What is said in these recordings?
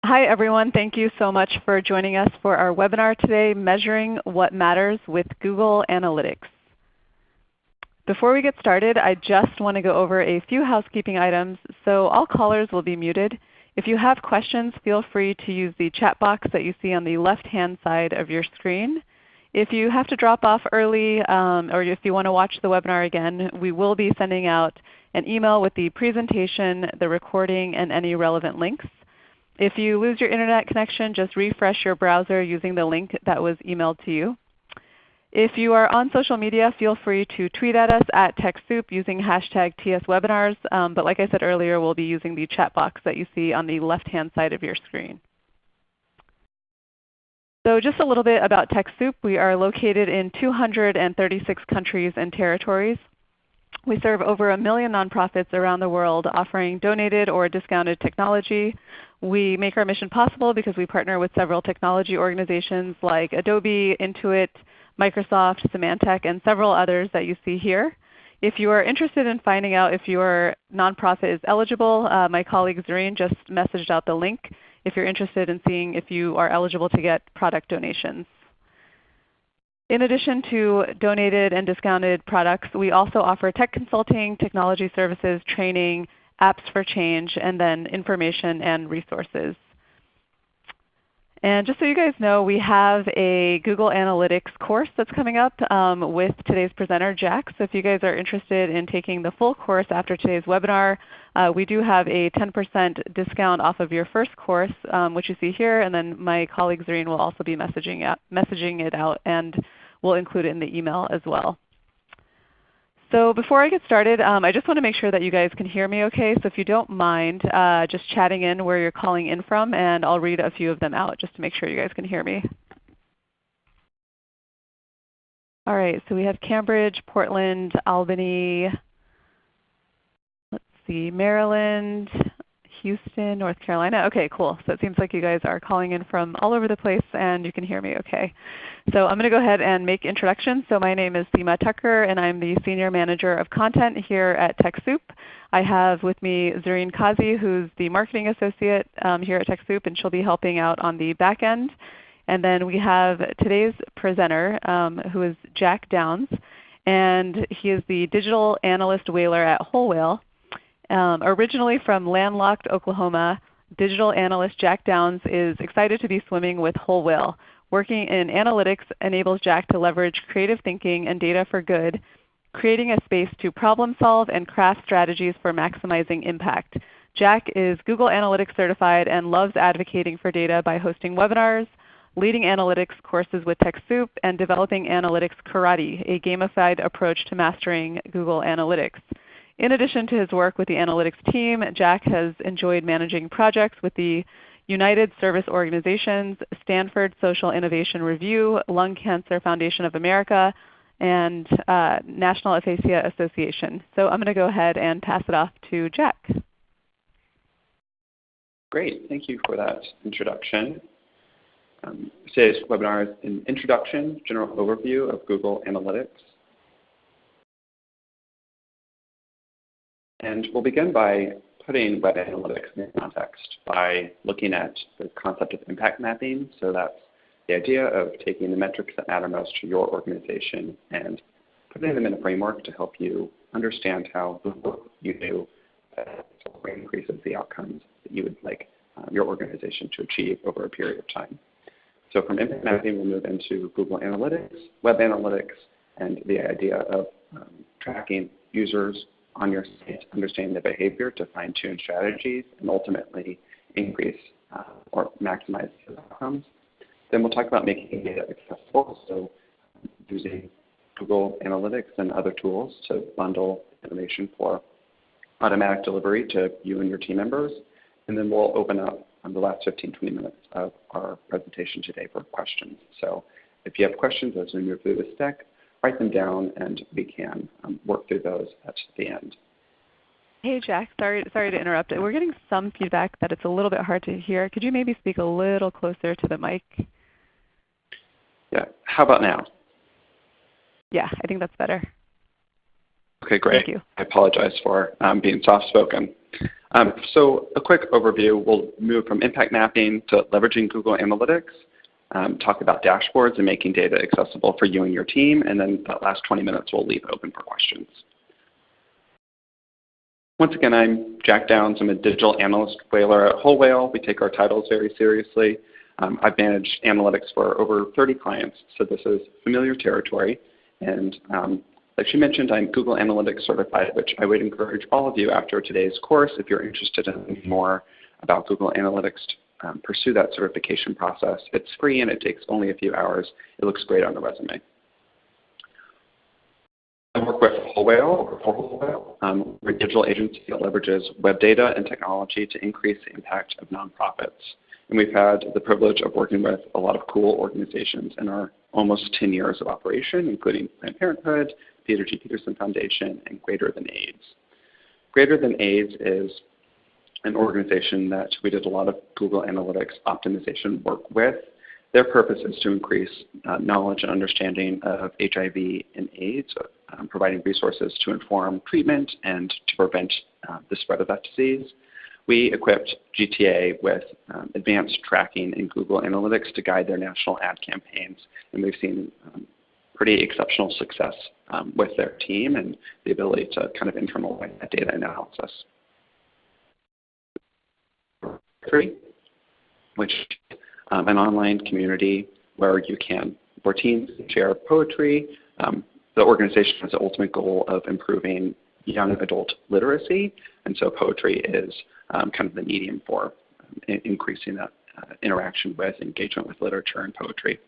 Hi everyone. Thank you so much for joining us for our webinar today, Measuring What Matters with Google Analytics. Before we get started, I just want to go over a few housekeeping items. So all callers will be muted. If you have questions, feel free to use the chat box that you see on the left-hand side of your screen. If you have to drop off early or if you want to watch the webinar again, we will be sending out an email with the presentation, the recording, and any relevant links. If you lose your internet connection, just refresh your browser using the link that was emailed to you. If you are on social media, feel free to tweet at us at TechSoup using hashtag TSWebinars. But like I said earlier, we'll be using the chat box that you see on the left-hand side of your screen. So just a little bit about TechSoup. We are located in 236 countries and territories. We serve over 1 million nonprofits around the world offering donated or discounted technology. We make our mission possible because we partner with several technology organizations like Adobe, Intuit, Microsoft, Symantec, and several others that you see here. If you are interested in finding out if your nonprofit is eligible, my colleague Zareen just messaged out the link if you're interested in seeing if you are eligible to get product donations. In addition to donated and discounted products, we also offer tech consulting, technology services, training, apps for change, and then information and resources. And just so you guys know, we have a Google Analytics course that's coming up with today's presenter, Jack. So if you guys are interested in taking the full course after today's webinar, we do have a 10% discount off of your first course, which you see here. And then my colleague Zareen will also be messaging it out, and we'll include it in the email as well. So before I get started, I just want to make sure that you guys can hear me okay. So if you don't mind just chatting in where you're calling in from, and I'll read a few of them out just to make sure you guys can hear me. All right, so we have Cambridge, Portland, Albany, let's see, Maryland, Houston, North Carolina. Okay, cool. So it seems like you guys are calling in from all over the place and you can hear me okay. So I'm going to go ahead and make introductions. So my name is Seema Tucker and I'm the Senior Manager of Content here at TechSoup. I have with me Zareen Kazi, who's the Marketing Associate here at TechSoup, and she'll be helping out on the back end. And then we have today's presenter, who is Jack Downs, and he is the Digital Analyst Whaler at Whole Whale. Originally from landlocked Oklahoma, digital analyst Jack Downs is excited to be swimming with Whole Whale. Working in analytics enables Jack to leverage creative thinking and data for good, creating a space to problem solve and craft strategies for maximizing impact. Jack is Google Analytics certified and loves advocating for data by hosting webinars, leading analytics courses with TechSoup, and developing Analytics Karate, a gamified approach to mastering Google Analytics. In addition to his work with the analytics team, Jack has enjoyed managing projects with the United Service Organizations, Stanford Social Innovation Review, Lung Cancer Foundation of America, and National Aphasia Association. So I'm going to go ahead and pass it off to Jack. Great. Thank you for that introduction. Today's webinar is an introduction, general overview of Google Analytics. And we'll begin by putting web analytics in context by looking at the concept of impact mapping. So that's the idea of taking the metrics that matter most to your organization and putting them in a framework to help you understand how the work you do increases the outcomes that you would like your organization to achieve over a period of time. So from impact mapping, we'll move into Google Analytics, web analytics, and the idea of tracking users on your site, understanding the behavior to fine-tune strategies, and ultimately increase or maximize the outcomes. Then we'll talk about making data accessible, so using Google Analytics and other tools to bundle information for automatic delivery to you and your team members. And then we'll open up the last 15-20 minutes of our presentation today for questions. So if you have questions as we move through this deck, write them down and we can work through those at the end. Hey Jack, sorry to interrupt. We're getting some feedback that it's a little bit hard to hear. Could you maybe speak a little closer to the mic? Yeah, how about now? Yeah, I think that's better. Okay, great. Thank you. I apologize for being soft-spoken. So a quick overview, we'll move from impact mapping to leveraging Google Analytics, talk about dashboards and making data accessible for you and your team, and then the last 20 minutes we'll leave open for questions. Once again, I'm Jack Downs. I'm a digital analyst whaler at Whole Whale. We take our titles very seriously. I've managed analytics for over 30 clients, so this is familiar territory. And like she mentioned, I'm Google Analytics certified, which I would encourage all of you after today's course, if you're interested in learning more about Google Analytics, to pursue that certification process. It's free and it takes only a few hours. It looks great on the resume. I work with Whole Whale, or for Whole Whale. We're a digital agency that leverages web data and technology to increase the impact of nonprofits. And we've had the privilege of working with a lot of cool organizations in our almost 10 years of operation, including Planned Parenthood, Peter G. Peterson Foundation, and Greater Than AIDS. Greater Than AIDS is an organization that we did a lot of Google Analytics optimization work with. Their purpose is to increase knowledge and understanding of HIV and AIDS, providing resources to inform treatment and to prevent the spread of that disease. We equipped GTA with advanced tracking in Google Analytics to guide their national ad campaigns, and we've seen pretty exceptional success with their team and the ability to kind of internalize that data analysis. Which an online community where teens share poetry. The organization has the ultimate goal of improving young adult literacy, and so poetry is kind of the medium for increasing that interaction with, engagement with literature and poetry.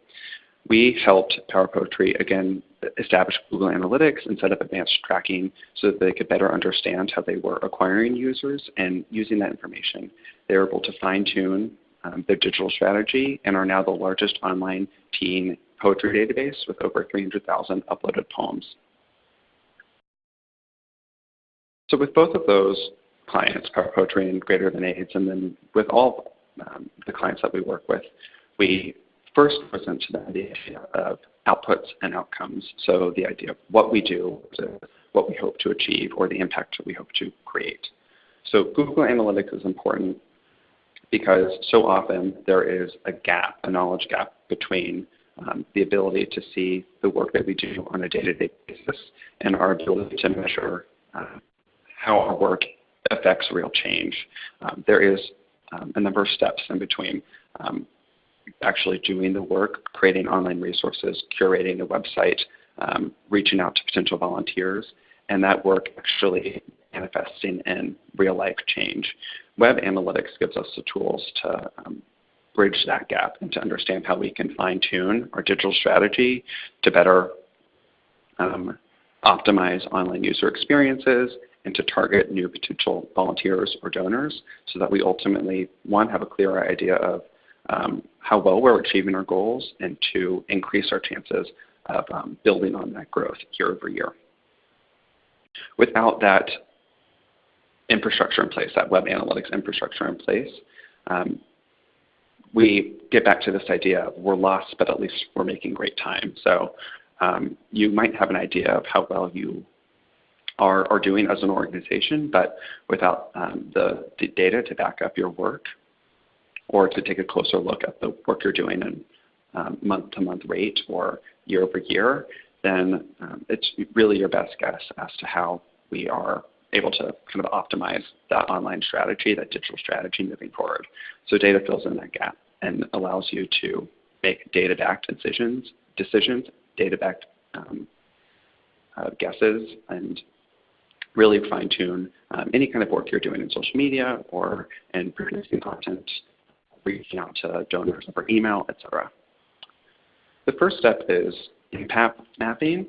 We helped Power Poetry, again, establish Google Analytics and set up advanced tracking so that they could better understand how they were acquiring users, and using that information, they were able to fine-tune their digital strategy and are now the largest online teen poetry database with over 300,000 uploaded poems. So with both of those clients, Power Poetry and Greater Than AIDS, and then with all the clients that we work with, we first present to them the idea of outputs and outcomes. So the idea of what we do, what we hope to achieve, or the impact that we hope to create. So Google Analytics is important because so often there is a gap, a knowledge gap between the ability to see the work that we do on a day-to-day basis and our ability to measure how our work affects real change. There is a number of steps in between actually doing the work, creating online resources, curating a website, reaching out to potential volunteers, and that work actually manifesting in real-life change. Web analytics gives us the tools to bridge that gap and to understand how we can fine-tune our digital strategy to better optimize online user experiences and to target new potential volunteers or donors so that we ultimately, one, have a clearer idea of how well we're achieving our goals, and two, increase our chances of building on that growth year over year. Without that infrastructure in place, that web analytics infrastructure in place, we get back to this idea of we're lost, but at least we're making great time. So you might have an idea of how well you are doing as an organization, but without the data to back up your work, or to take a closer look at the work you're doing in month-to-month rate or year over year, then it's really your best guess as to how we are able to kind of optimize that online strategy, that digital strategy moving forward. So data fills in that gap and allows you to make data-backed decisions, data-backed guesses, and really fine-tune any kind of work you're doing in social media or in producing content, reaching out to donors over email, etc. The first step is impact mapping,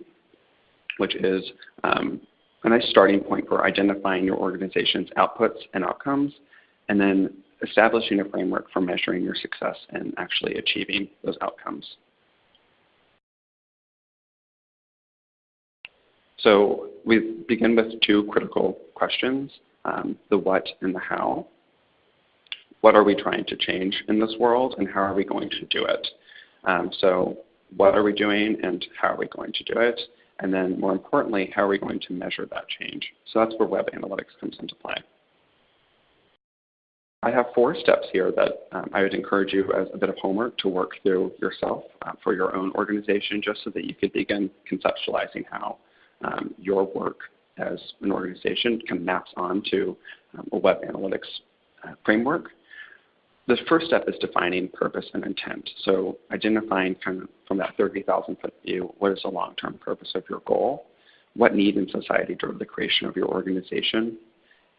which is a nice starting point for identifying your organization's outputs and outcomes, and then establishing a framework for measuring your success and actually achieving those outcomes. So we begin with two critical questions, the what and the how. What are we trying to change in this world, and how are we going to do it? So what are we doing, and how are we going to do it? And then more importantly, how are we going to measure that change? So that's where web analytics comes into play. I have 4 steps here that I would encourage you as a bit of homework to work through yourself for your own organization, just so that you could begin conceptualizing how your work as an organization kind of maps onto a web analytics framework. The first step is defining purpose and intent. So identifying kind of from that 30,000-foot view, what is the long-term purpose of your goal? What need in society drove the creation of your organization?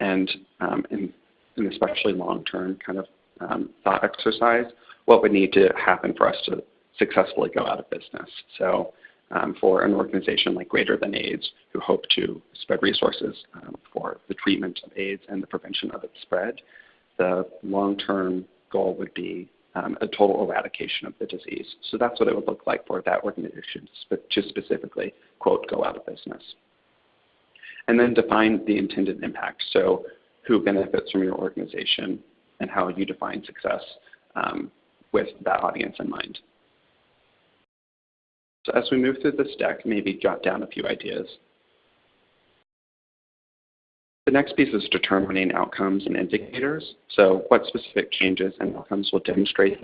And an especially long-term kind of thought exercise, what would need to happen for us to successfully go out of business? So for an organization like Greater Than AIDS, who hope to spread resources for the treatment of AIDS and the prevention of its spread, the long-term goal would be a total eradication of the disease. So that's what it would look like for that organization to specifically, quote, go out of business. And then define the intended impact. So who benefits from your organization and how you define success with that audience in mind. So as we move through this deck, maybe jot down a few ideas. The next piece is determining outcomes and indicators. So what specific changes and outcomes will demonstrate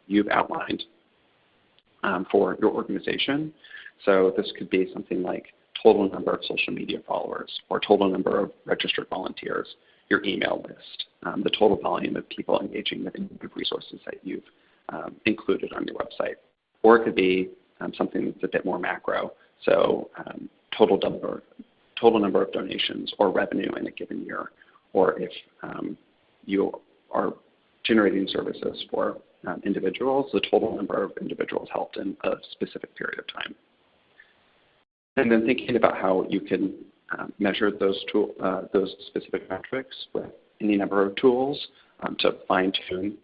you've outlined for your organization. So this could be something like total number of social media followers, or total number of registered volunteers, your email list, the total volume of people engaging with resources that you've included on your website. Or it could be something that's a bit more macro, so total number of donations or revenue in a given year, or if you are generating services for individuals, the total number of individuals helped in a specific period of time. And then thinking about how you can measure those specific metrics with any number of tools to fine-tune,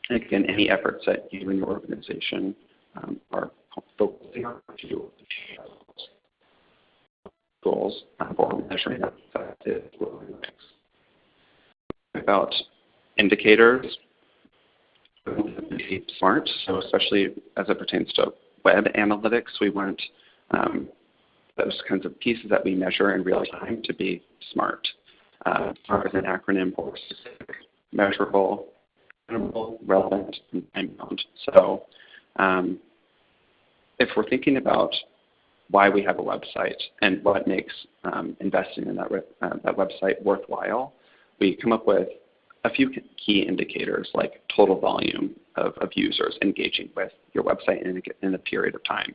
again, any efforts that you and your organization are focusing on to goals for measuring effective analytics. About indicators, be smart, so especially as it pertains to web analytics, we want those kinds of pieces that we measure in real time to be smart. SMART is an acronym for specific, measurable, relevant, and time-bound. So if we're thinking about why we have a website and what makes investing in that website worthwhile, we come up with a few key indicators like total volume of users engaging with your website in a period of time.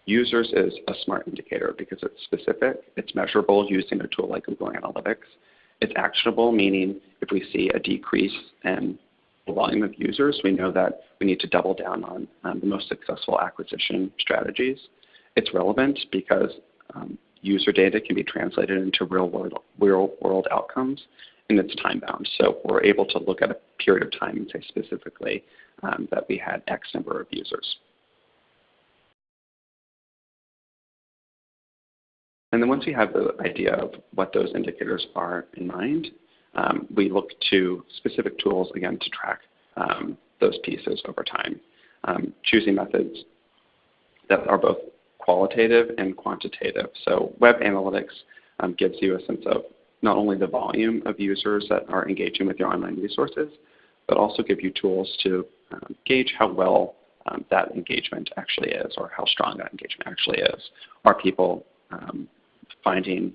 Users is a smart indicator because it's specific, it's measurable using a tool like Google Analytics. It's actionable, meaning if we see a decrease in the volume of users, we know that we need to double down on the most successful acquisition strategies. It's relevant because user data can be translated into real world outcomes, and it's time bound. So we're able to look at a period of time and say specifically that we had X number of users. And then once we have the idea of what those indicators are in mind, we look to specific tools, again, to track those pieces over time, choosing methods that are both qualitative and quantitative. So web analytics gives you a sense of not only the volume of users that are engaging with your online resources, but also give you tools to gauge how well that engagement actually is, or how strong that engagement actually is. Are people finding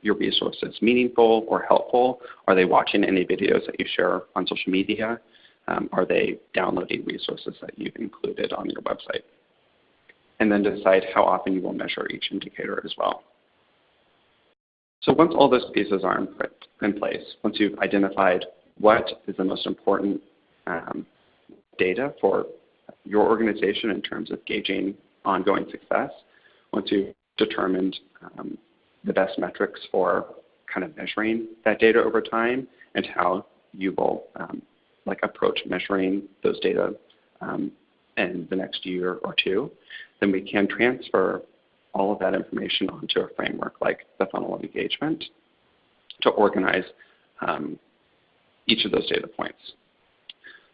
your resources meaningful or helpful? Are they watching any videos that you share on social media? Are they downloading resources that you've included on your website? And then decide how often you will measure each indicator as well. So once all those pieces are in place, once you've identified what is the most important data for your organization in terms of gauging ongoing success, once you've determined the best metrics for kind of measuring that data over time and how you will approach measuring those data in the next year or two, then we can transfer all of that information onto a framework like the funnel of engagement to organize each of those data points.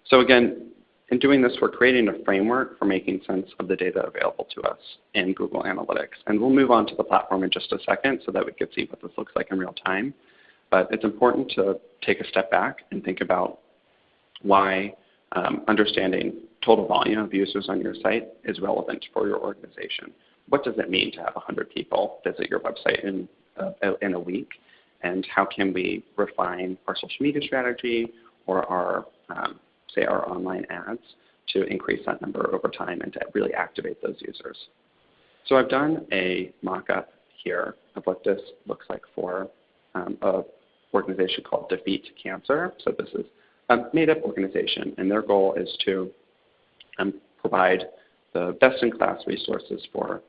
So again, in doing this, we're creating a framework for making sense of the data available to us in Google Analytics. And we'll move on to the platform in just a second so that we can see what this looks like in real time. but it's important to take a step back and think about why understanding total volume of users on your site is relevant for your organization. What does it mean to have 100 people visit your website in a week? And how can we refine our social media strategy or our, say, our online ads to increase that number over time and to really activate those users? So I've done a mock-up here of what this looks like for an organization called Defeat Cancer. So this is a made-up organization, and their goal is to provide the best-in-class resources for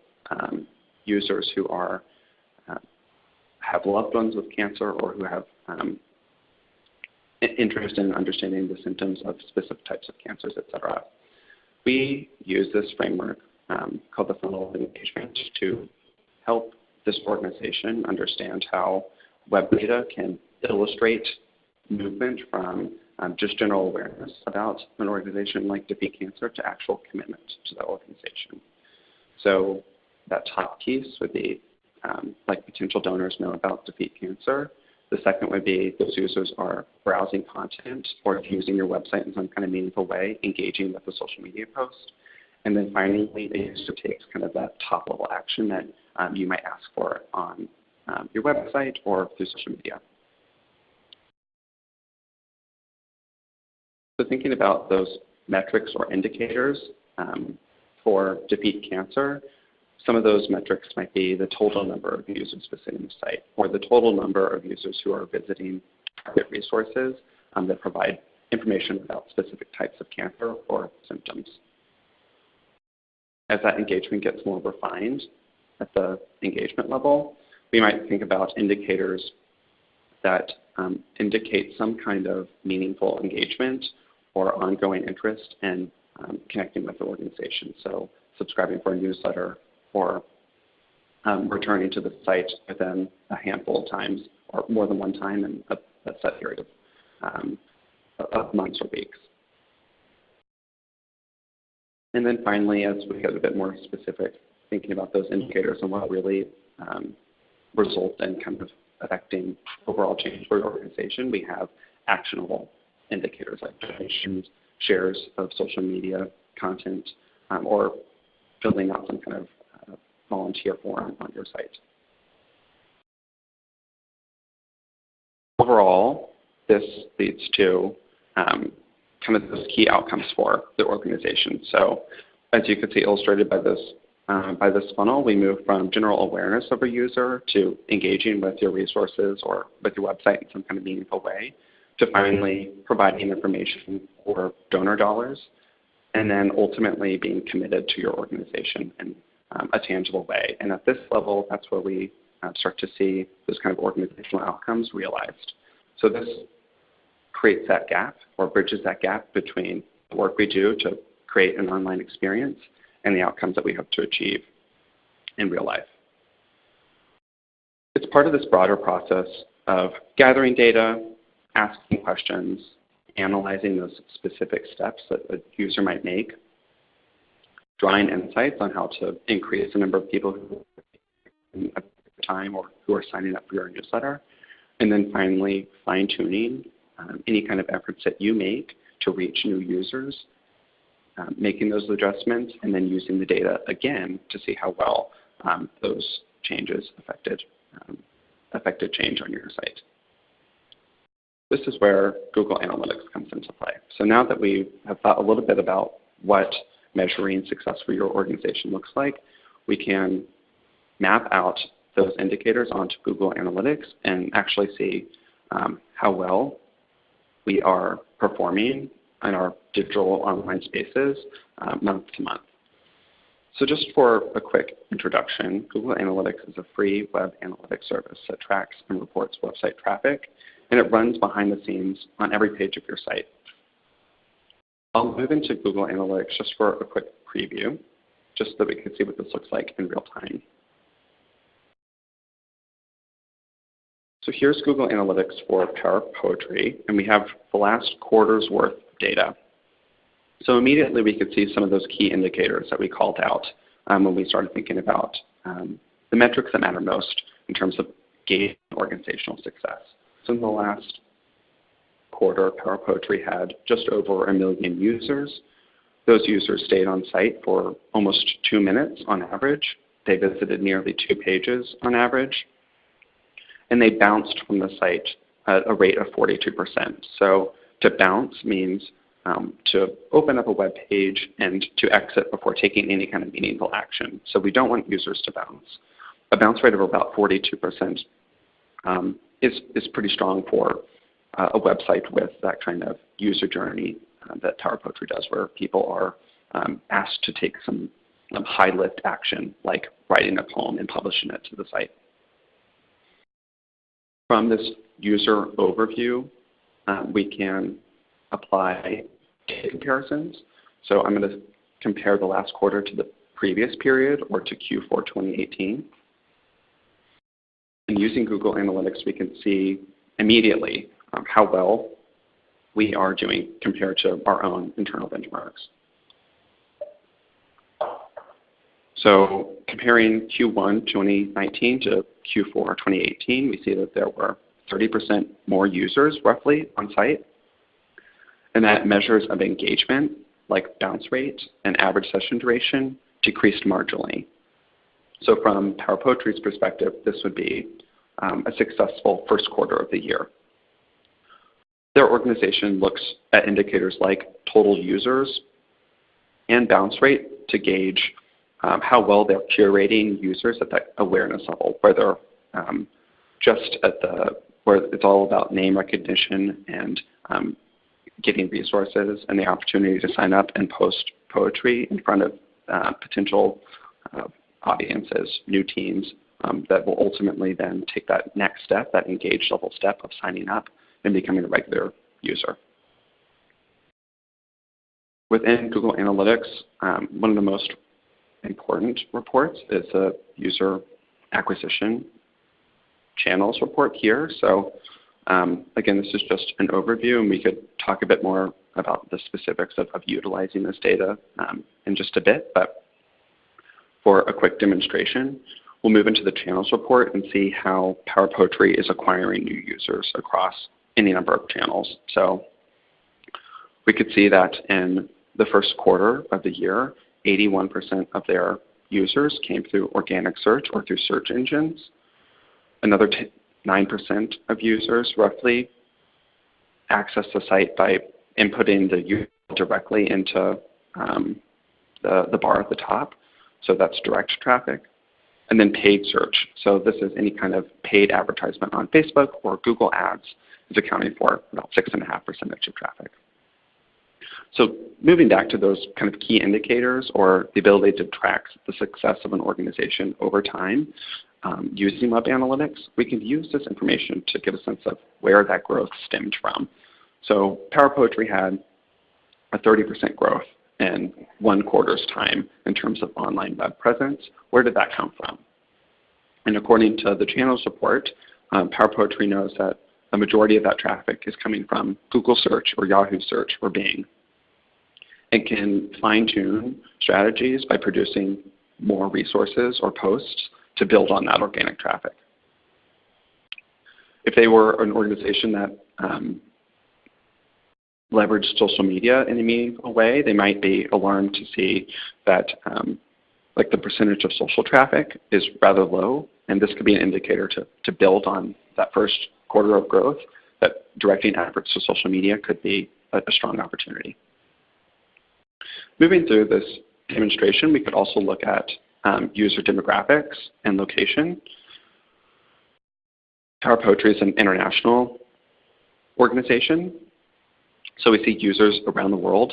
users who are have loved ones with cancer or who have interest in understanding the symptoms of specific types of cancers, et cetera. We use this framework called the funnel of engagement to help this organization understand how web data can illustrate movement from just general awareness about an organization like Defeat Cancer to actual commitment to that organization. So that top piece would be like potential donors know about Defeat Cancer. The second would be those users are browsing content or using your website in some kind of meaningful way, engaging with the social media post. And then finally, a user takes kind of that top level action that you might ask for on your website or through social media. So thinking about those metrics or indicators for Defeat Cancer, some of those metrics might be the total number of users visiting the site or the total number of users who are visiting target resources that provide information about specific types of cancer or symptoms. As that engagement gets more refined at the engagement level, we might think about indicators that indicate some kind of meaningful engagement or ongoing interest in connecting with the organization. So subscribing for a newsletter or returning to the site within a handful of times or more than one time in a set period of months or weeks. And then finally, as we get a bit more specific, thinking about those indicators and what really result in kind of affecting overall change for your organization, we have actionable indicators like donations, shares of social media content, or filling out some kind of volunteer form on your site. Overall, this leads to kind of those key outcomes for the organization. So as you can see illustrated by this funnel, we move from general awareness of a user to engaging with your resources or with your website in some kind of meaningful way, to finally providing information for donor dollars, and then ultimately being committed to your organization in a tangible way. And at this level, that's where we start to see those kind of organizational outcomes realized. So this creates that gap or bridges that gap between the work we do to create an online experience and the outcomes that we hope to achieve in real life. It's part of this broader process of gathering data, asking questions, analyzing those specific steps that a user might make, drawing insights on how to increase the number of people who at the time or who are signing up for your newsletter, and then finally fine-tuning any kind of efforts that you make to reach new users, making those adjustments, and then using the data again to see how well those changes affected change on your site. This is where Google Analytics comes into play. So now that we have thought a little bit about what measuring success for your organization looks like, we can map out those indicators onto Google Analytics and actually see how well we are performing in our digital online spaces month to month. So just for a quick introduction, Google Analytics is a free web analytics service that tracks and reports website traffic, and it runs behind the scenes on every page of your site. I'll move into Google Analytics just for a quick preview, just so that we can see what this looks like in real time. So here's Google Analytics for Power Poetry, and we have the last quarter's worth of data. So immediately we could see some of those key indicators that we called out when we started thinking about the metrics that matter most in terms of gauging organizational success. So in the last quarter, Power Poetry had just over 1 million users. Those users stayed on site for almost 2 minutes on average. They visited nearly 2 pages on average. And they bounced from the site at a rate of 42%. So to bounce means to open up a web page and to exit before taking any kind of meaningful action. So we don't want users to bounce. A bounce rate of about 42% is pretty strong for a website with that kind of user journey that Power Poetry does, where people are asked to take some high-lift action, like writing a poem and publishing it to the site. From this user overview, we can apply data comparisons. So I'm going to compare the last quarter to the previous period, or to Q4 2018. And using Google Analytics, we can see immediately how well we are doing compared to our own internal benchmarks. So comparing Q1 2019 to Q4 2018, we see that there were 30% more users roughly on site. And that measures of engagement, like bounce rate and average session duration, decreased marginally. So from Power Poetry's perspective, this would be a successful first quarter of the year. Their organization looks at indicators like total users and bounce rate to gauge how well they're curating users at that awareness level, where they're just at where it's all about name recognition and getting resources and the opportunity to sign up and post poetry in front of potential audiences, new teams that will ultimately then take that next step, that engaged level step of signing up and becoming a regular user. Within Google Analytics, one of the most important reports is the user acquisition channels report here. So again, this is just an overview, and we could talk a bit more about the specifics of utilizing this data in just a bit. But for a quick demonstration, we'll move into the channels report and see how Power Poetry is acquiring new users across any number of channels. So we could see that in the first quarter of the year, 81% of their users came through organic search or through search engines. Another 9% of users roughly access the site by inputting the URL directly into the bar at the top. So that's direct traffic. And then paid search. So this is any kind of paid advertisement on Facebook or Google Ads is accounting for about 6.5% of your traffic. So moving back to those kind of key indicators, or the ability to track the success of an organization over time using web analytics, we can use this information to give a sense of where that growth stemmed from. So Power Poetry had a 30% growth in 1 quarter's time in terms of online web presence. Where did that come from? And according to the channels report, Power Poetry knows that the majority of that traffic is coming from Google search or Yahoo search or Bing. It can fine-tune strategies by producing more resources or posts to build on that organic traffic. If they were an organization that leveraged social media in a meaningful way, they might be alarmed to see that like the percentage of social traffic is rather low, and this could be an indicator to build on that first quarter of growth, that directing efforts to social media could be a strong opportunity. Moving through this demonstration, we could also look at user demographics and location. Power Poetry is an international organization, so we see users around the world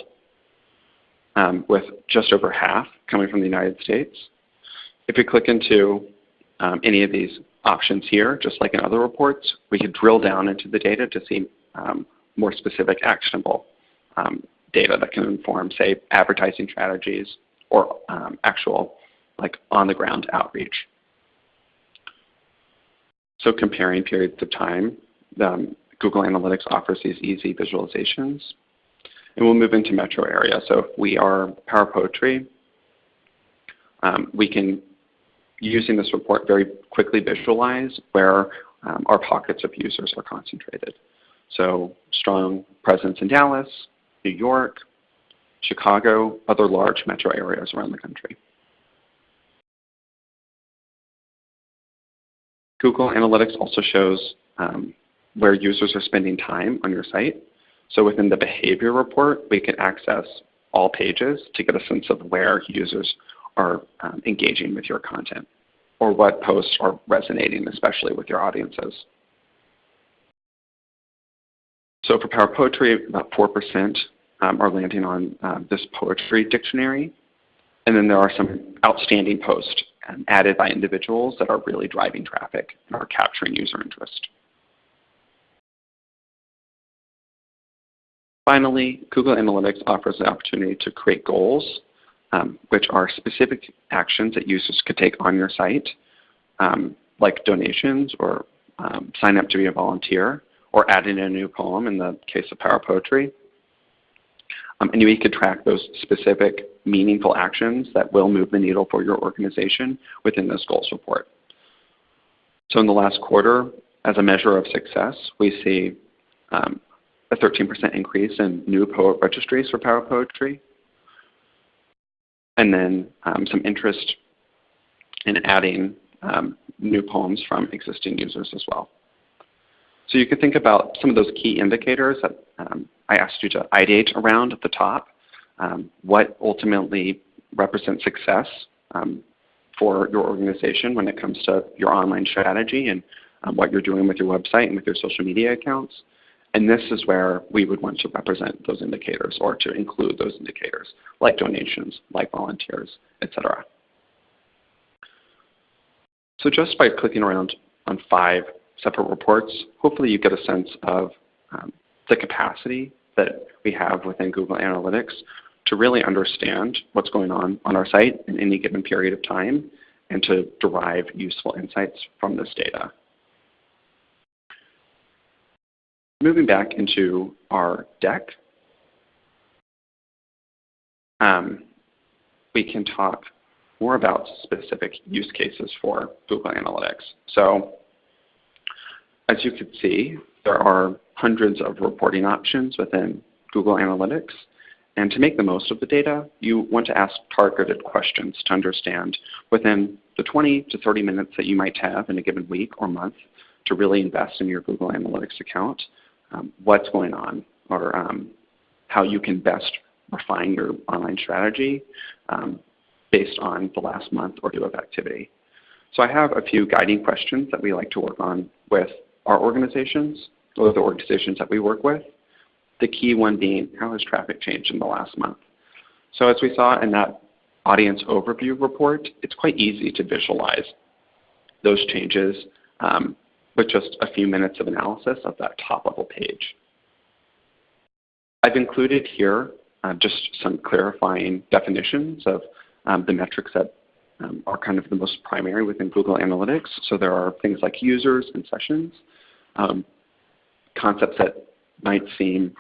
with just over half coming from the United States. If we click into any of these options here, just like in other reports, we could drill down into the data to see more specific actionable data that can inform, say, advertising strategies or actual like on-the-ground outreach. So comparing periods of time, Google Analytics offers these easy visualizations. And we'll move into metro area. So if we are Power Poetry, we can, using this report, very quickly visualize where our pockets of users are concentrated. So strong presence in Dallas, New York, Chicago, other large metro areas around the country. Google Analytics also shows where users are spending time on your site. So within the behavior report, we can access all pages to get a sense of where users are engaging with your content or what posts are resonating, especially with your audiences. So for Power Poetry, about 4% are landing on this poetry dictionary. And then there are some outstanding posts added by individuals that are really driving traffic and are capturing user interest. Finally, Google Analytics offers the opportunity to create goals, which are specific actions that users could take on your site, like donations or sign up to be a volunteer, or add in a new poem in the case of Power Poetry. And we could track those specific meaningful actions that will move the needle for your organization within this goals report. So in the last quarter, as a measure of success, we see a 13% increase in new poet registries for Power Poetry, and then some interest in adding new poems from existing users as well. So you can think about some of those key indicators that I asked you to ideate around at the top. What ultimately represents success for your organization when it comes to your online strategy and what you're doing with your website and with your social media accounts. And this is where we would want to represent those indicators or to include those indicators, like donations, like volunteers, etc. So just by clicking around on 5 separate reports, hopefully you get a sense of the capacity that we have within Google Analytics to really understand what's going on our site in any given period of time and to derive useful insights from this data. Moving back into our deck, we can talk more about specific use cases for Google Analytics. So as you can see, there are hundreds of reporting options within Google Analytics. And to make the most of the data, you want to ask targeted questions to understand within the 20 to 30 minutes that you might have in a given week or month to really invest in your Google Analytics account, what's going on, or how you can best refine your online strategy based on the last month or two of activity. So I have a few guiding questions that we like to work on with our organizations, or the organizations that we work with. The key one being, how has traffic changed in the last month? So as we saw in that audience overview report, it's quite easy to visualize those changes with just a few minutes of analysis of that top-level page. I've included here just some clarifying definitions of the metrics that are kind of the most primary within Google Analytics. So there are things like users and sessions, concepts that might seem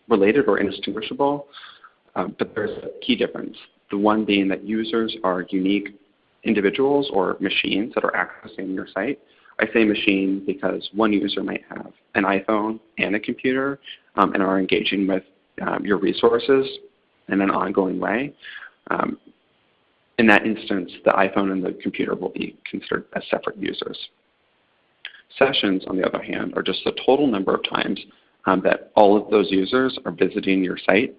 related or indistinguishable, but there's a key difference. The one being that users are unique individuals or machines that are accessing your site. I say machine because one user might have an iPhone and a computer and are engaging with your resources in an ongoing way. In that instance, the iPhone and the computer will be considered as separate users. Sessions, on the other hand, are just the total number of times that all of those users are visiting your site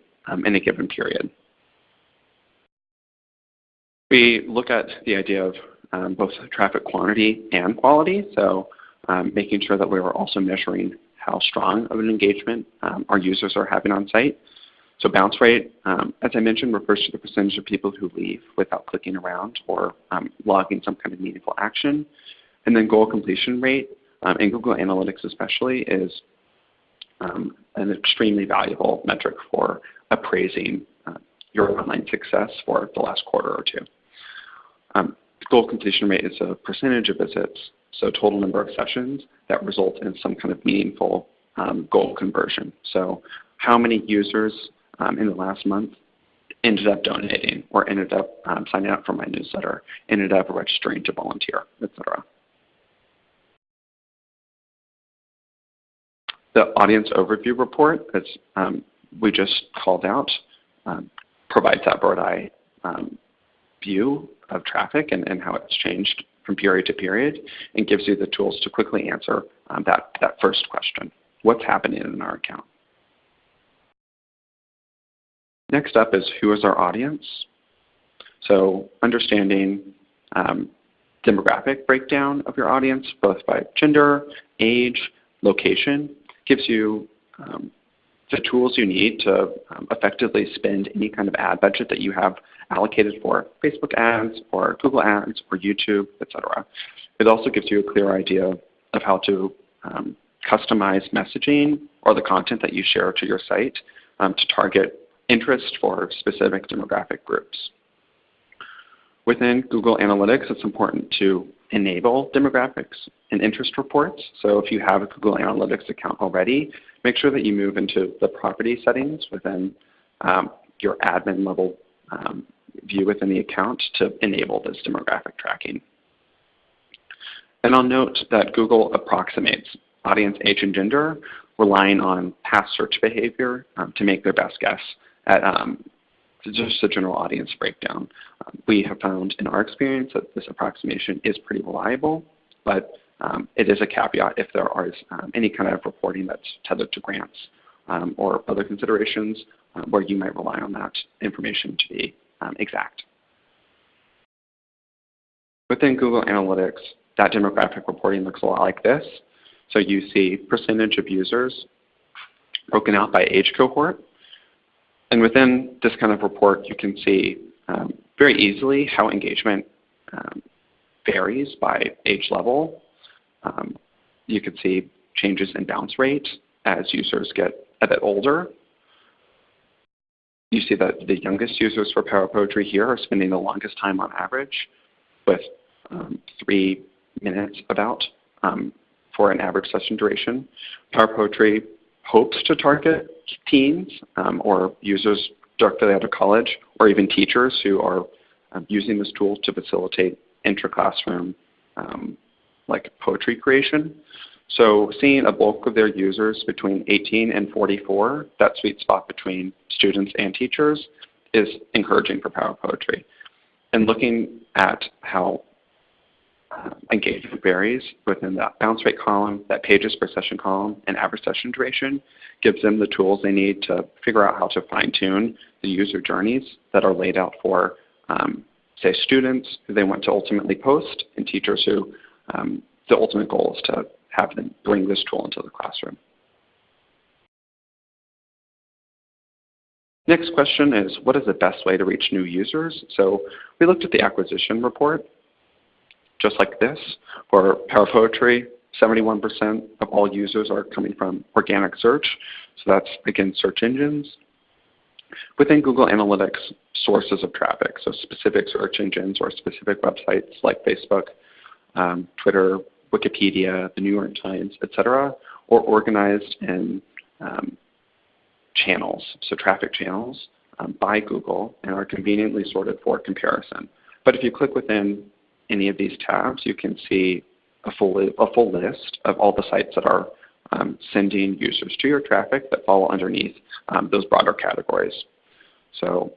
in a given period. We look at the idea of both traffic quantity and quality, so making sure that we are also measuring how strong of an engagement our users are having on site. So bounce rate, as I mentioned, refers to the percentage of people who leave without clicking around or logging some kind of meaningful action. And then goal completion rate, in Google Analytics especially, is an extremely valuable metric for appraising your online success for the last quarter or two. Goal completion rate is a percentage of visits, so total number of sessions that result in some kind of meaningful goal conversion. So how many users in the last month ended up donating or ended up signing up for my newsletter, ended up registering to volunteer, etc. The audience overview report, as we just called out, provides that bird's eye view of traffic and how it's changed from period to period, and gives you the tools to quickly answer that first question. What's happening in our account? Next up is who is our audience? So understanding demographic breakdown of your audience, both by gender, age, location, gives you the tools you need to effectively spend any kind of ad budget that you have allocated for Facebook ads or Google ads or YouTube, etc. It also gives you a clear idea of how to customize messaging or the content that you share to your site to target interest for specific demographic groups. Within Google Analytics, it's important to enable demographics and interest reports. So if you have a Google Analytics account already, make sure that you move into the property settings within your admin level view within the account to enable this demographic tracking. And I'll note that Google approximates audience age and gender, relying on past search behavior to make their best guess at just the general audience breakdown. We have found in our experience that this approximation is pretty reliable, but it is a caveat if there is any kind of reporting that's tethered to grants or other considerations where you might rely on that information to be exact. Within Google Analytics, that demographic reporting looks a lot like this. So you see percentage of users broken out by age cohort. And within this kind of report, you can see very easily how engagement varies by age level. You can see changes in bounce rate as users get a bit older. You see that the youngest users for Power Poetry here are spending the longest time on average, with 3 minutes about for an average session duration. Power Poetry hopes to target teens or users directly out of college, or even teachers who are using this tool to facilitate intra-classroom like poetry creation. So seeing a bulk of their users between 18 and 44, that sweet spot between students and teachers, is encouraging for Power Poetry. And looking at how engagement varies within that bounce rate column, that pages per session column, and average session duration gives them the tools they need to figure out how to fine-tune the user journeys that are laid out for, say, students who they want to ultimately post, and teachers who the ultimate goal is to have them bring this tool into the classroom. Next question is, what is the best way to reach new users? So we looked at the acquisition report, just like this. For Power Poetry, 71% of all users are coming from organic search. So that's, again, search engines. Within Google Analytics, sources of traffic, so specific search engines or specific websites like Facebook, Twitter, Wikipedia, the New York Times, etc., or organized in channels, so traffic channels by Google, and are conveniently sorted for comparison. But if you click within any of these tabs, you can see a full list of all the sites that are sending users to your traffic that fall underneath those broader categories. So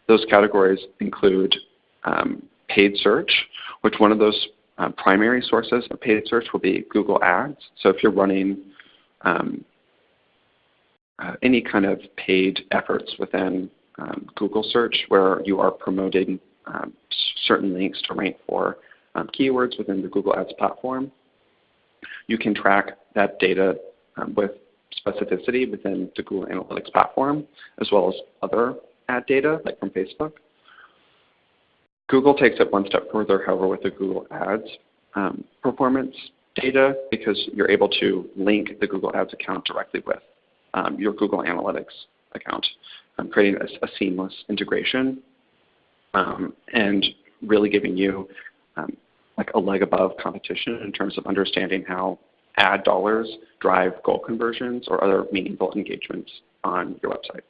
those categories include paid search, which one of those primary sources of paid search will be Google Ads. So if you're running any kind of paid efforts within Google search where you are promoting certain links to rank for keywords within the Google Ads platform, you can track that data with specificity within the Google Analytics platform, as well as other ad data, like from Facebook. Google takes it one step further, however, with the Google Ads performance data, because you're able to link the Google Ads account directly with your Google Analytics account, creating a seamless integration and really giving you like a leg above competition in terms of understanding how ad dollars drive goal conversions or other meaningful engagements on your website.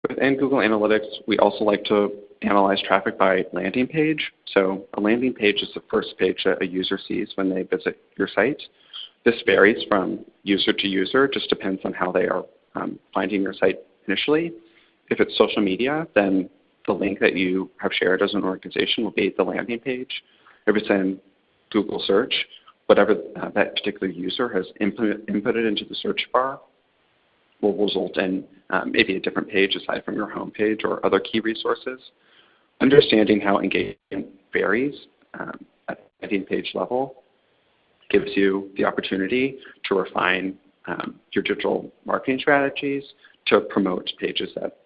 Within Google Analytics, we also like to analyze traffic by landing page. So a landing page is the first page that a user sees when they visit your site. This varies from user to user, just depends on how they are finding your site initially. If it's social media, then the link that you have shared as an organization will be the landing page. If it's in Google search, whatever that particular user has inputted into the search bar will result in maybe a different page aside from your home page or other key resources. Understanding how engagement varies at the landing page level gives you the opportunity to refine your digital marketing strategies to promote pages that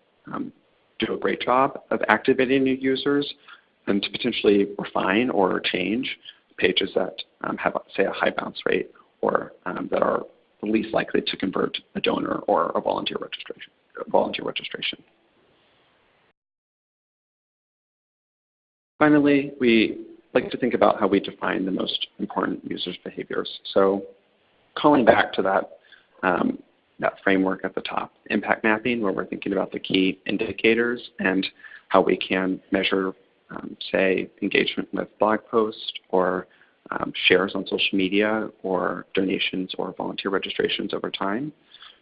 do a great job of activating new users, and to potentially refine or change pages that have, say, a high bounce rate or that are the least likely to convert a donor or a volunteer registration. Finally, we like to think about how we define the most important users' behaviors. So calling back to that framework at the top, impact mapping, where we're thinking about the key indicators and how we can measure, say, engagement with blog posts or shares on social media or donations or volunteer registrations over time.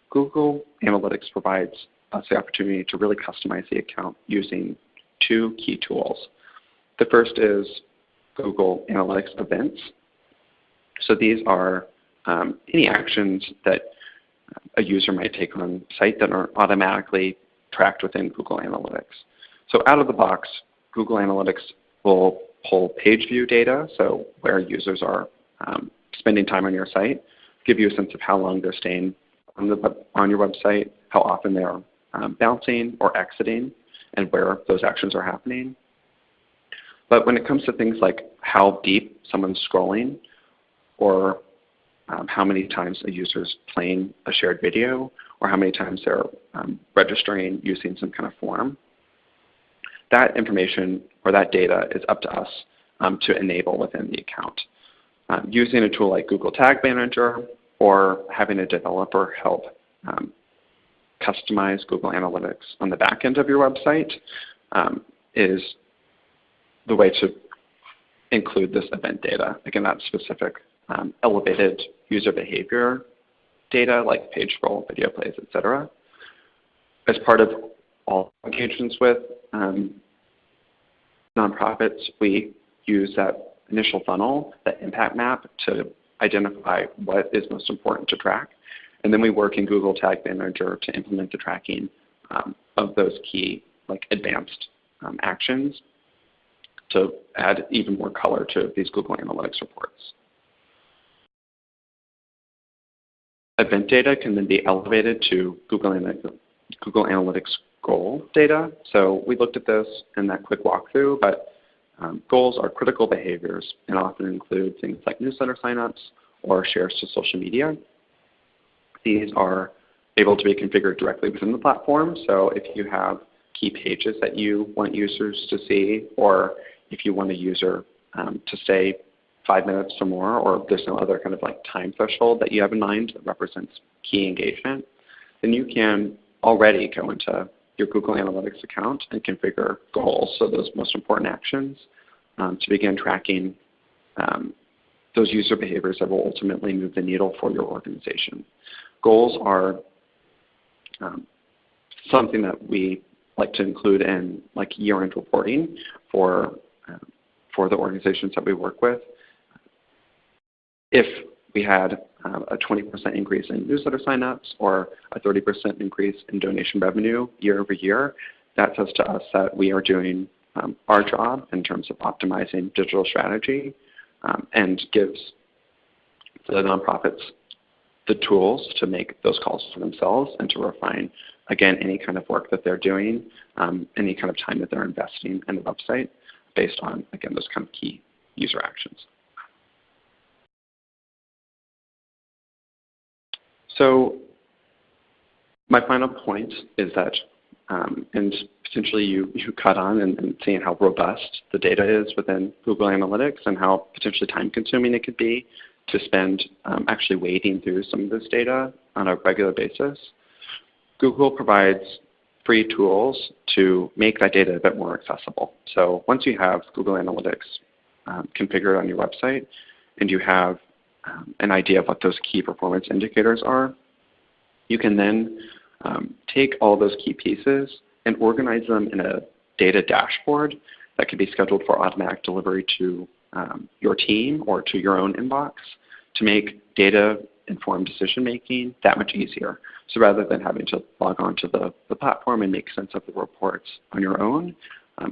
Google Analytics provides us the opportunity to really customize the account using two key tools. The first is Google Analytics events. So these are any actions that a user might take on site that are automatically tracked within Google Analytics. So out of the box, Google Analytics will pull page view data, so where users are spending time on your site, give you a sense of how long they're staying on your website, how often they are bouncing or exiting, and where those actions are happening. But when it comes to things like how deep someone's scrolling or how many times a user is playing a shared video or how many times they're registering using some kind of form, that information or that data is up to us to enable within the account. Using a tool like Google Tag Manager or having a developer help customize Google Analytics on the back end of your website is the way to include this event data. Again, that's specific elevated user behavior data like page scroll, video plays, etc. As part of all engagements with nonprofits, we use that initial funnel, that impact map, to identify what is most important to track. And then we work in Google Tag Manager to implement the tracking of those key, like advanced actions to add even more color to these Google Analytics reports. Event data can then be elevated to Google Analytics goal data. So we looked at this in that quick walkthrough, but goals are critical behaviors and often include things like newsletter signups or shares to social media. These are able to be configured directly within the platform. So if you have key pages that you want users to see, or if you want a user to stay 5 minutes or more, or there's no other kind of like time threshold that you have in mind that represents key engagement, then you can already go into your Google Analytics account and configure goals, so those most important actions, to begin tracking those user behaviors that will ultimately move the needle for your organization. Goals are something that we like to include in like year-end reporting for the organizations that we work with. If we had a 20% increase in newsletter signups or a 30% increase in donation revenue year over year, that says to us that we are doing our job in terms of optimizing digital strategy and gives the nonprofits the tools to make those calls for themselves and to refine, again, any kind of work that they're doing, any kind of time that they're investing in the website based on, again, those kind of key user actions. So my final point is that, and potentially you cut on and seeing how robust the data is within Google Analytics and how potentially time consuming it could be to spend actually wading through some of this data on a regular basis. Google provides free tools to make that data a bit more accessible. So once you have Google Analytics configured on your website and you have an idea of what those key performance indicators are, you can then take all those key pieces and organize them in a data dashboard that can be scheduled for automatic delivery to your team or to your own inbox to make data-informed decision-making that much easier. So rather than having to log on to the platform and make sense of the reports on your own,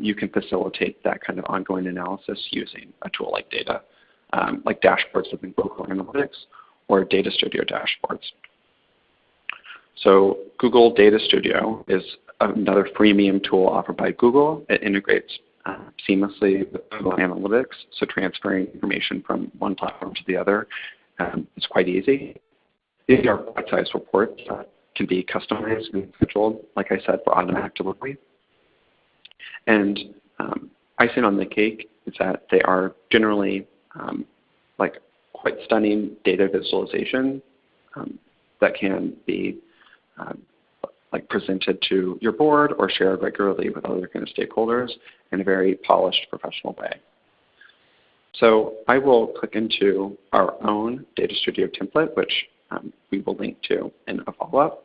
you can facilitate that kind of ongoing analysis using a tool like like dashboards within Google Analytics or Data Studio dashboards. So Google Data Studio is another freemium tool offered by Google. It integrates seamlessly with Google Analytics, so transferring information from one platform to the other is quite easy. These are bite-sized reports that can be customized and scheduled, like I said, for automatic delivery. And icing on the cake is that they are generally like quite stunning data visualization that can be like presented to your board or shared regularly with other kind of stakeholders in a very polished, professional way. So I will click into our own Data Studio template, which we will link to in a follow-up,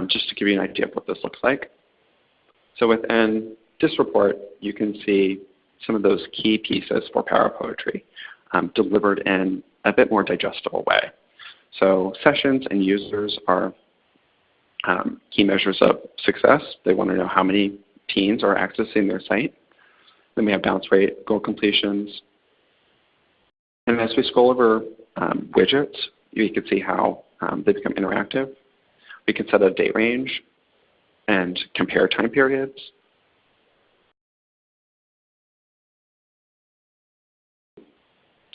just to give you an idea of what this looks like. So within this report, you can see some of those key pieces for Power Poetry delivered in a bit more digestible way. So sessions and users are key measures of success. They want to know how many teens are accessing their site. Then we have bounce rate, goal completions. And as we scroll over widgets, you can see how they become interactive. We can set a date range and compare time periods.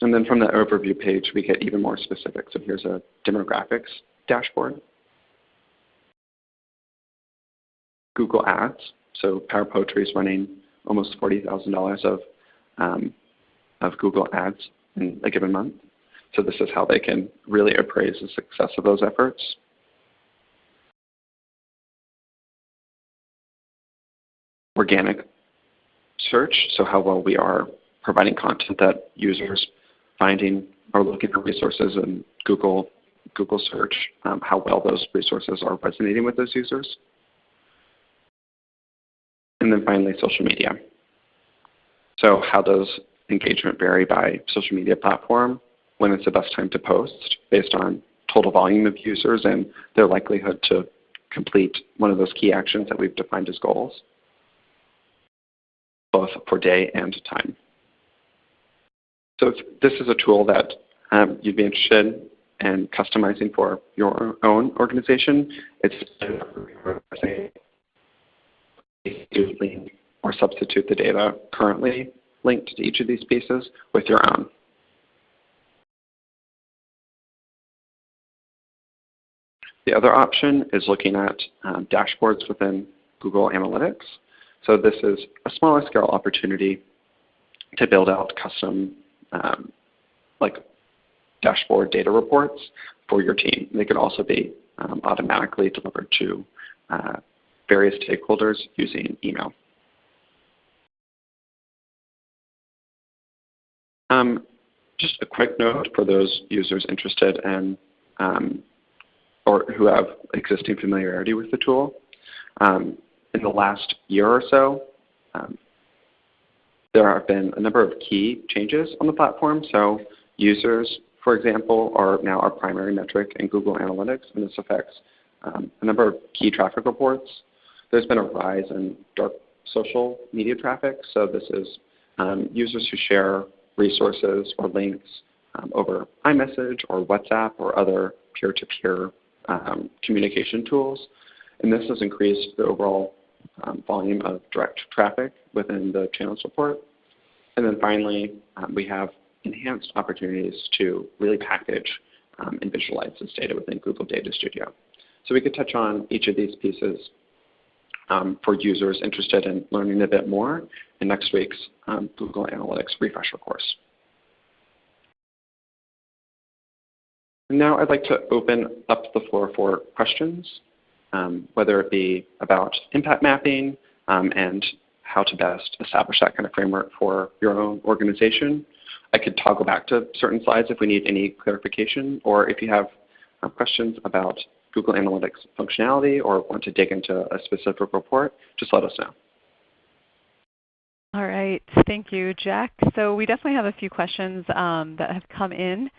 And then from the overview page, we get even more specific. So here's a demographics dashboard. Google Ads. So Power Poetry is running almost $40,000 of Google Ads in a given month. So this is how they can really appraise the success of those efforts. Organic search, so how well we are providing content that users finding or looking for resources in Google search, how well those resources are resonating with those users. And then finally, social media. So how does engagement vary by social media platform, when it's the best time to post based on total volume of users and their likelihood to complete one of those key actions that we've defined as goals, both for day and time. So if this is a tool that you'd be interested in customizing for your own organization, it's link or substitute the data currently linked to each of these pieces with your own. The other option is looking at dashboards within Google Analytics. So this is a smaller scale opportunity to build out custom like dashboard data reports for your team. They could also be automatically delivered to various stakeholders using email. Just a quick note for those users interested in or who have existing familiarity with the tool. In the last year or so, there have been a number of key changes on the platform. So users, for example, are now our primary metric in Google Analytics, and this affects a number of key traffic reports. There's been a rise in dark social media traffic. So this is users who share resources or links over iMessage or WhatsApp or other peer-to-peer communication tools. And this has increased the overall volume of direct traffic within the channels report. And then finally, we have enhanced opportunities to really package and visualize this data within Google Data Studio. So we could touch on each of these pieces for users interested in learning a bit more in next week's Google Analytics refresher course. And now I'd like to open up the floor for questions. whether it be about impact mapping and how to best establish that kind of framework for your own organization. I could toggle back to certain slides if we need any clarification, or if you have questions about Google Analytics functionality or want to dig into a specific report, just let us know. All right, thank you, Jack. So we definitely have a few questions that have come in.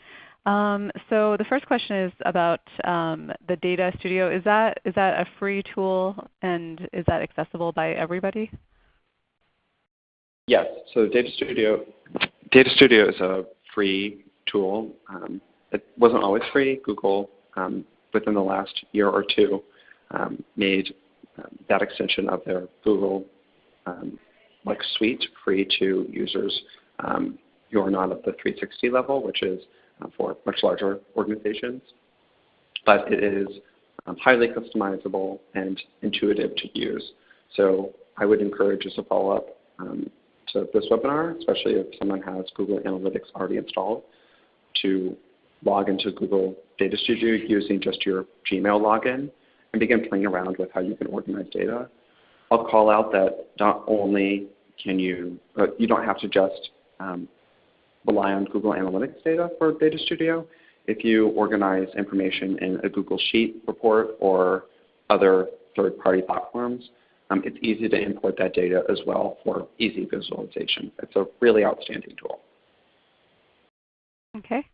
So the first question is about the Data Studio. Is that a free tool, and is that accessible by everybody? Yes. So Data Studio is a free tool. It wasn't always free. Google, within the last year or two, made that extension of their Google suite free to users who are not at the 360 level, which is for much larger organizations. But it is highly customizable and intuitive to use. So I would encourage as a follow-up to this webinar, especially if someone has Google Analytics already installed, to log into Google Data Studio using just your Gmail login and begin playing around with how you can organize data. I'll call out that not only can you don't have to just rely on Google Analytics data for Data Studio. If you organize information in a Google Sheet report or other third-party platforms, it's easy to import that data as well for easy visualization. It's a really outstanding tool. Okay.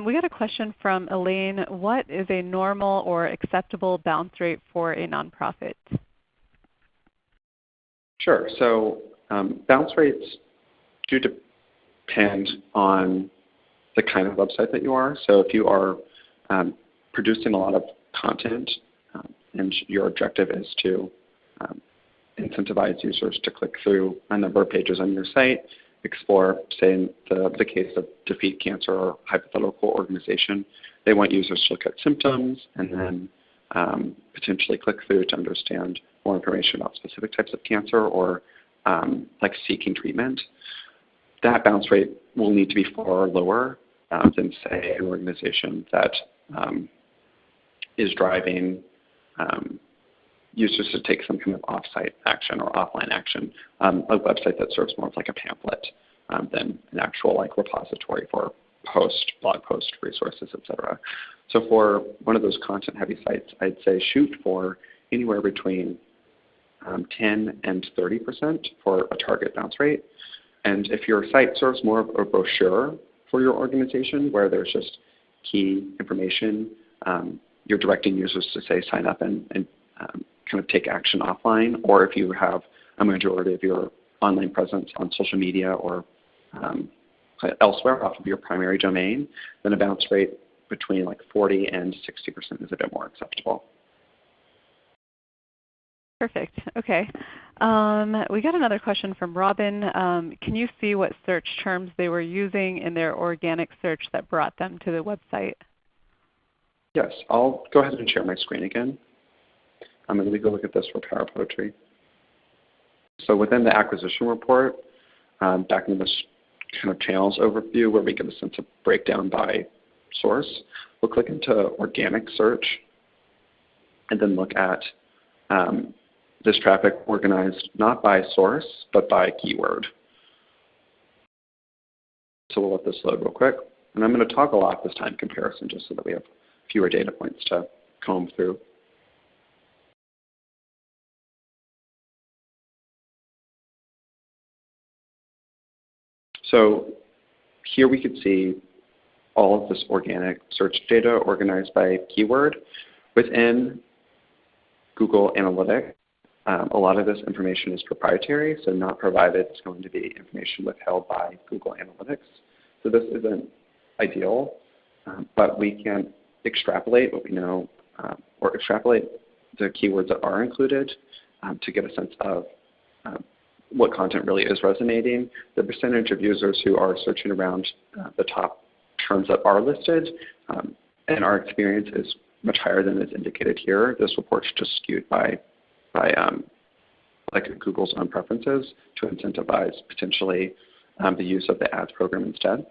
We got a question from Elaine. What is a normal or acceptable bounce rate for a nonprofit? Sure. So bounce rates do depend on the kind of website that you are. So if you are producing a lot of content and your objective is to incentivize users to click through a number of pages on your site, explore, say in the case of Defeat Cancer or hypothetical organization, they want users to look at symptoms and then potentially click through to understand more information about specific types of cancer or like seeking treatment. That bounce rate will need to be far lower than, say, an organization that is driving users to take some kind of off-site action or offline action, a website that serves more of like a pamphlet than an actual repository for blog post resources, etc. So for one of those content-heavy sites, I'd say shoot for anywhere between 10 and 30% for a target bounce rate. And if your site serves more of a brochure for your organization where there's just key information, you're directing users to say sign up and kind of take action offline, or if you have a majority of your online presence on social media or elsewhere off of your primary domain, then a bounce rate between 40 and 60% is a bit more acceptable. Perfect. Okay. We got another question from Robin. Can you see what search terms they were using in their organic search that brought them to the website? Yes. I'll go ahead and share my screen again. I'm going to go look at this for Power Poetry. So within the acquisition report, back in this kind of channels overview where we get a sense of breakdown by source, we'll click into organic search and then look at this traffic organized not by source, but by keyword. So we'll let this load real quick. And I'm going to toggle off this time comparison just so that we have fewer data points to comb through. So here we could see all of this organic search data organized by keyword. Within Google Analytics, a lot of this information is proprietary, so not provided. It's going to be information withheld by Google Analytics. So this isn't ideal, but we can extrapolate what we know, or extrapolate the keywords that are included to get a sense of what content really is resonating. The percentage of users who are searching around the top terms that are listed, and our experience is much higher than is indicated here. This report's just skewed by Google's own preferences to incentivize potentially the use of the ads program instead.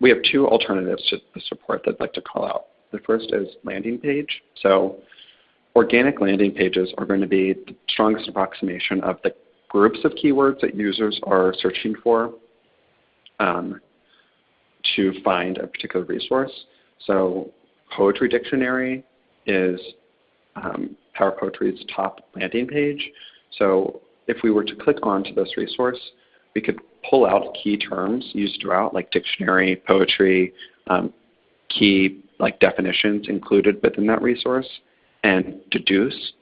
We have two alternatives to this report that I'd like to call out. The first is landing page. So organic landing pages are going to be the strongest approximation of the groups of keywords that users are searching for to find a particular resource. So Poetry Dictionary is Power Poetry's top landing page. So if we were to click onto this resource, we could pull out key terms used throughout, like dictionary, poetry, key like definitions included within that resource, and deduce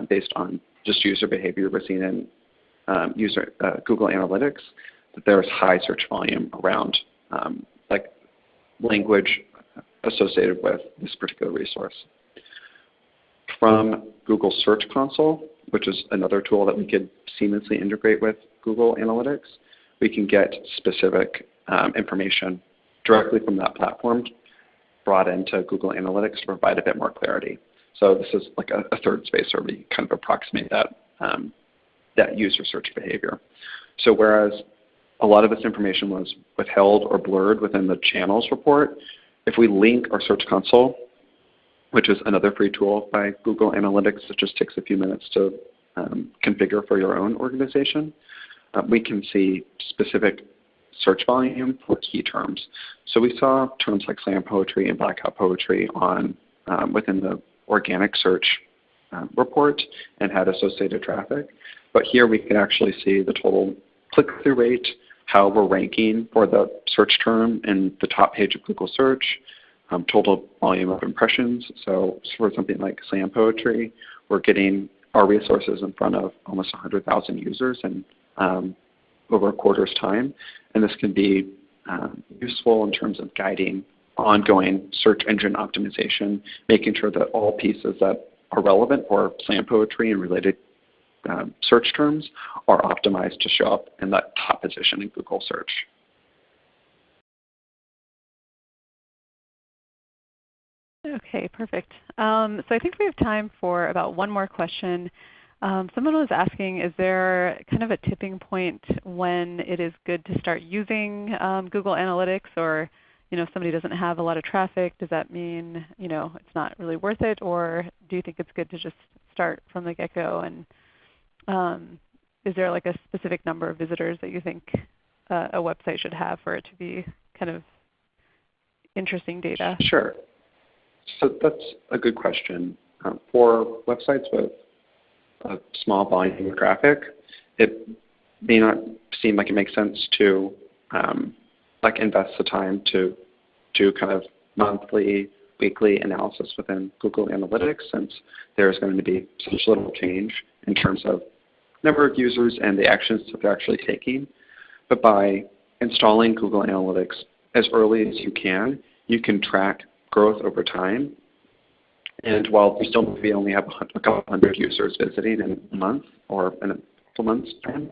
based on just user behavior we're seeing in Google Analytics that there's high search volume around like language associated with this particular resource. From Google Search Console, which is another tool that we could seamlessly integrate with Google Analytics, we can get specific information directly from that platform brought into Google Analytics to provide a bit more clarity. So this is like a third space where we kind of approximate that, that user search behavior. So whereas a lot of this information was withheld or blurred within the channels report, if we link our Search Console, which is another free tool by Google Analytics that just takes a few minutes to configure for your own organization, we can see specific search volume for key terms. So we saw terms like slam poetry and blackout poetry on within the organic search report and had associated traffic. But here we can actually see the total click-through rate, how we're ranking for the search term in the top page of Google search, total volume of impressions. So for something like slam poetry, we're getting our resources in front of almost 100,000 users in over a quarter's time. And this can be useful in terms of guiding ongoing search engine optimization, making sure that all pieces that are relevant for slam poetry and related search terms are optimized to show up in that top position in Google search. Okay, perfect. So I think we have time for about one more question. Someone was asking, is there kind of a tipping point when it is good to start using Google Analytics, or if somebody doesn't have a lot of traffic, does that mean it's not really worth it, or do you think it's good to just start from the get-go? And is there like a specific number of visitors that you think a website should have for it to be kind of interesting data? Sure. So that's a good question. For websites with a small volume of traffic, it may not seem like it makes sense to like invest the time to do kind of monthly, weekly analysis within Google Analytics, since there's going to be such little change in terms of number of users and the actions that they're actually taking. But by installing Google Analytics as early as you can track growth over time. And while we still maybe only have a couple hundred users visiting in a month or in a couple months' time,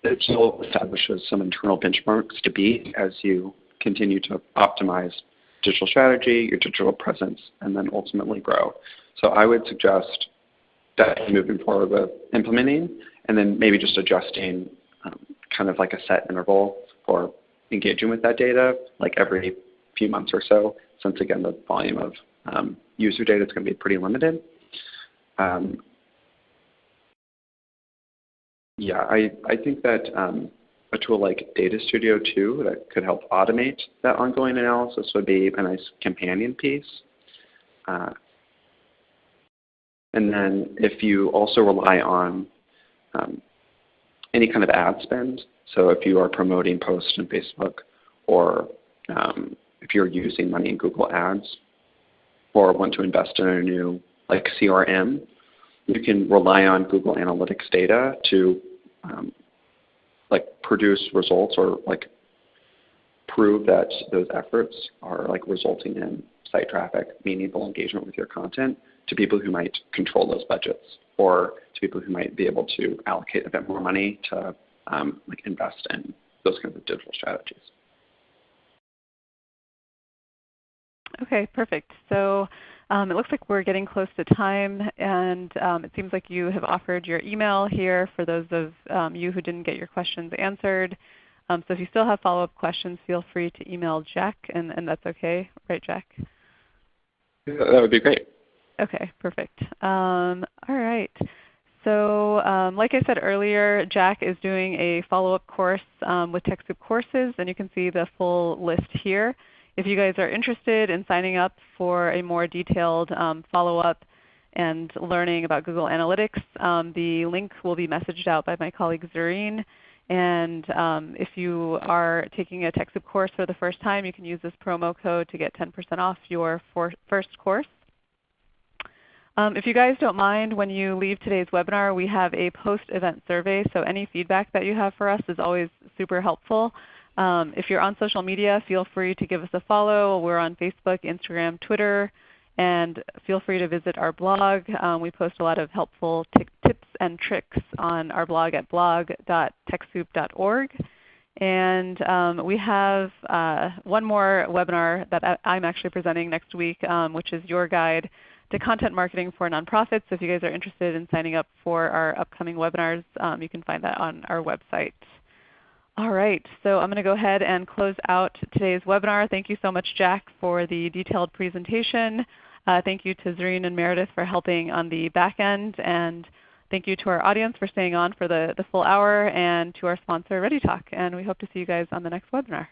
it still establishes some internal benchmarks to beat as you continue to optimize digital strategy, your digital presence, and then ultimately grow. So I would suggest that moving forward with implementing and then maybe just adjusting kind of like a set interval for engaging with that data, like every few months or so, since again the volume of user data is going to be pretty limited. Yeah, I think that a tool like Data Studio 2 that could help automate that ongoing analysis would be a nice companion piece. And then if you also rely on any kind of ad spend, so if you are promoting posts on Facebook, or if you're using money in Google Ads, or want to invest in a new like CRM, you can rely on Google Analytics data to like produce results or like prove that those efforts are like resulting in site traffic, meaningful engagement with your content to people who might control those budgets, or to people who might be able to allocate a bit more money to like invest in those kinds of digital strategies. Okay, perfect. So it looks like we're getting close to time, and it seems like you have offered your email here for those of you who didn't get your questions answered. So if you still have follow-up questions, feel free to email Jack, and that's okay, right, Jack? Yeah, that would be great. Okay, perfect. All right. So like I said earlier, Jack is doing a follow-up course with TechSoup courses, and you can see the full list here. If you guys are interested in signing up for a more detailed follow-up and learning about Google Analytics, the link will be messaged out by my colleague Zareen. And if you are taking a TechSoup course for the first time, you can use this promo code to get 10% off your first course. If you guys don't mind, when you leave today's webinar, we have a post-event survey. So any feedback that you have for us is always super helpful. If you're on social media, feel free to give us a follow. We're on Facebook, Instagram, Twitter, and feel free to visit our blog. We post a lot of helpful tips and tricks on our blog at blog.techsoup.org. And we have one more webinar that I'm actually presenting next week, which is your guide to content marketing for nonprofits. So if you guys are interested in signing up for our upcoming webinars, you can find that on our website. All right, so I'm going to go ahead and close out today's webinar. Thank you so much, Jack, for the detailed presentation. Thank you to Zareen and Meredith for helping on the back end. And thank you to our audience for staying on for the full hour, and to our sponsor, ReadyTalk. And we hope to see you guys on the next webinar.